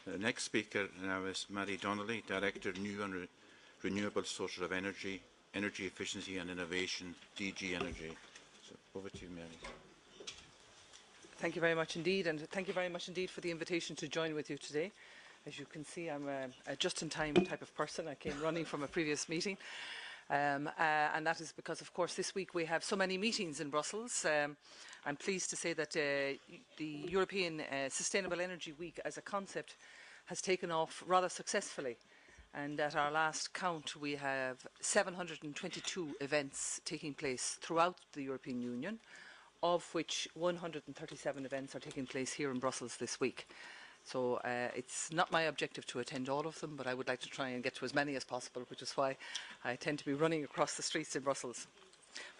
The next speaker now is Mary Donnelly, Director, New and Renewable Sources of Energy, Energy Efficiency and Innovation, DG Energy. So over to you, Mary. Thank you very much indeed, and thank you very much indeed for the invitation to join with you today. As you can see, I'm a just-in-time type of person. I came running from a previous meeting. And that is because, of course, this week we have so many meetings in Brussels. I'm pleased to say that the European Sustainable Energy Week as a concept has taken off rather successfully. And at our last count, we have 722 events taking place throughout the European Union, of which 137 events are taking place here in Brussels this week. So it's not my objective to attend all of them, but I would like to try and get to as many as possible, which is why I tend to be running across the streets in Brussels.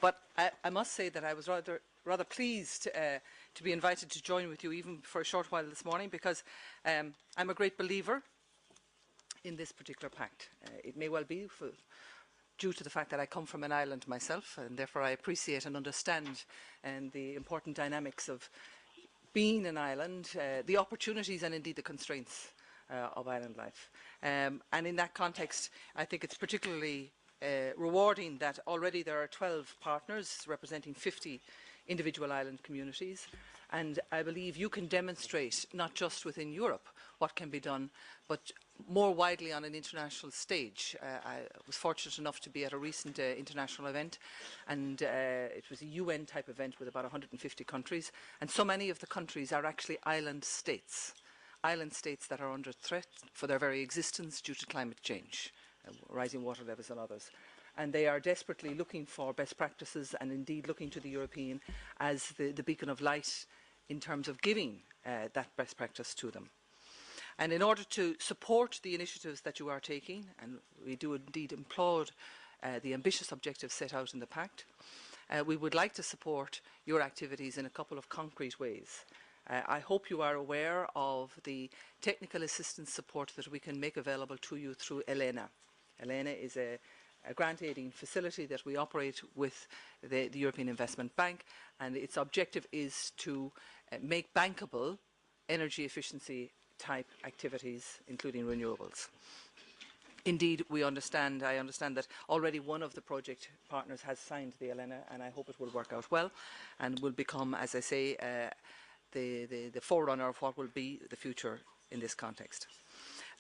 But I must say that I was rather pleased to be invited to join with you even for a short while this morning, because I'm a great believer in this particular pact. It may well be due to the fact that I come from an island myself, and therefore I appreciate and understand the important dynamics of being an island, the opportunities and indeed the constraints of island life. And in that context, I think it's particularly rewarding that already there are 12 partners representing 50 individual island communities. And I believe you can demonstrate, not just within Europe, what can be done, but more widely on an international stage. I was fortunate enough to be at a recent international event, and it was a UN type event with about 150 countries, and so many of the countries are actually island states that are under threat for their very existence due to climate change, rising water levels and others. And they are desperately looking for best practices, and indeed looking to the European as the beacon of light in terms of giving that best practice to them. And in order to support the initiatives that you are taking, and we do indeed applaud the ambitious objectives set out in the Pact, we would like to support your activities in a couple of concrete ways. I hope you are aware of the technical assistance support that we can make available to you through ENER. ENER is a grant aiding facility that we operate with the European Investment Bank, and its objective is to make bankable energy efficiency type activities, including renewables. Indeed, I understand that already one of the project partners has signed the ENER, and I hope it will work out well and will become, as I say, the forerunner of what will be the future in this context.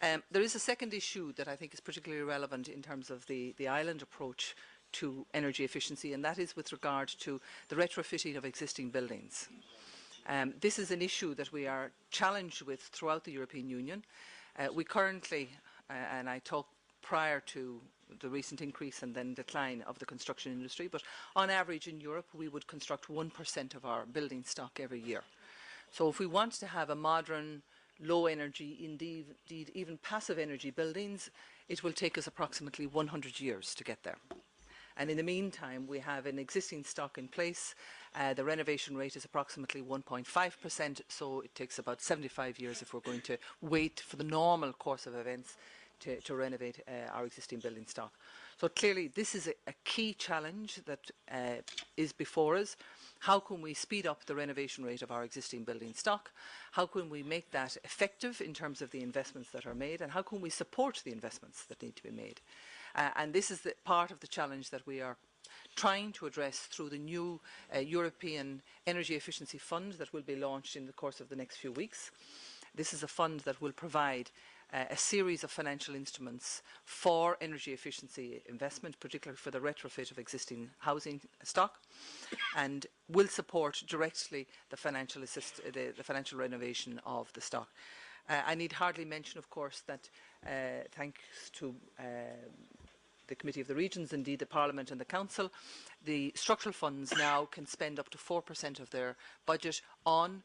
There is a second issue that I think is particularly relevant in terms of the island approach to energy efficiency, and that is with regard to the retrofitting of existing buildings. This is an issue that we are challenged with throughout the European Union. We currently, and I talked prior to the recent increase and then decline of the construction industry, but on average in Europe we would construct 1% of our building stock every year. So if we want to have a modern, low energy, indeed even passive energy buildings, it will take us approximately 100 years to get there. And in the meantime, we have an existing stock in place. The renovation rate is approximately 1.5%, so it takes about 75 years if we're going to wait for the normal course of events to renovate our existing building stock. So clearly, this is a key challenge that is before us. How can we speed up the renovation rate of our existing building stock? How can we make that effective in terms of the investments that are made? And how can we support the investments that need to be made? And this is the part of the challenge that we are trying to address through the new European Energy Efficiency Fund that will be launched in the course of the next few weeks. This is a fund that will provide a series of financial instruments for energy efficiency investment, particularly for the retrofit of existing housing stock, and will support directly the financial renovation of the stock. I need hardly mention, of course, that thanks to the Committee of the Regions, indeed the Parliament and the Council, the structural funds now can spend up to 4% of their budget on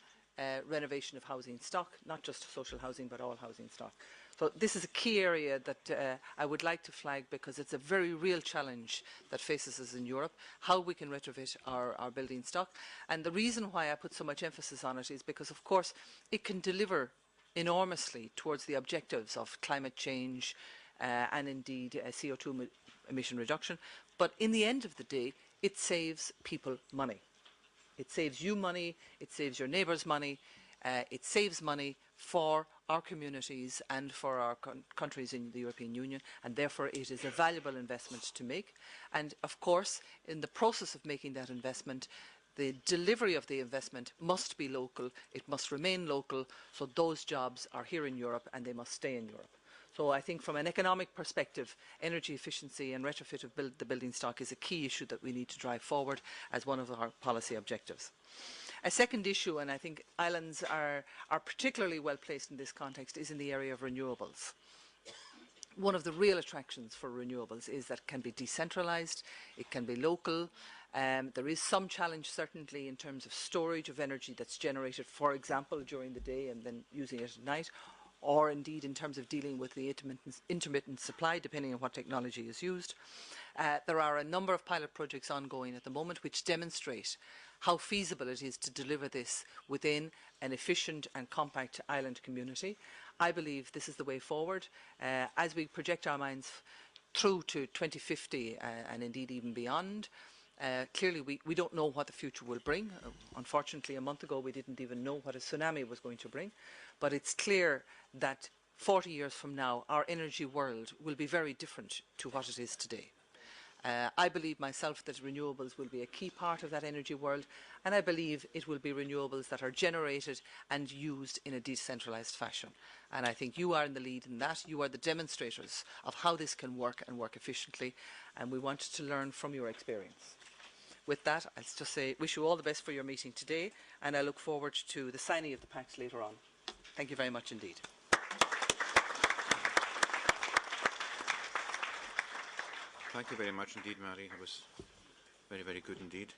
renovation of housing stock, not just social housing but all housing stock. So this is a key area that I would like to flag, because it's a very real challenge that faces us in Europe, how we can retrofit our building stock. And the reason why I put so much emphasis on it is because, of course, it can deliver enormously towards the objectives of climate change and indeed CO2 emission reduction. But in the end of the day, it saves people money. It saves you money, it saves your neighbours money, it saves money for our communities and for our countries in the European Union, and therefore it is a valuable investment to make. And of course, in the process of making that investment, the delivery of the investment must be local, it must remain local, so those jobs are here in Europe and they must stay in Europe. So I think from an economic perspective, energy efficiency and retrofit of the building stock is a key issue that we need to drive forward as one of our policy objectives. A second issue, and I think islands are particularly well placed in this context, is in the area of renewables. One of the real attractions for renewables is that it can be decentralised, it can be local. There is some challenge certainly in terms of storage of energy that's generated, for example, during the day and then using it at night, or indeed in terms of dealing with the intermittent supply, depending on what technology is used. There are a number of pilot projects ongoing at the moment which demonstrate how feasible it is to deliver this within an efficient and compact island community. I believe this is the way forward. As we project our minds through to 2050 and indeed even beyond, clearly we don't know what the future will bring. Unfortunately, a month ago we didn't even know what a tsunami was going to bring. But it's clear that 40 years from now, our energy world will be very different to what it is today. I believe myself that renewables will be a key part of that energy world, and I believe it will be renewables that are generated and used in a decentralised fashion. And I think you are in the lead in that. You are the demonstrators of how this can work and work efficiently, and we want to learn from your experience. With that, I'll just say, wish you all the best for your meeting today, and I look forward to the signing of the pacts later on. Thank you very much indeed. Thank you very much indeed, Mary. That was very, very good indeed.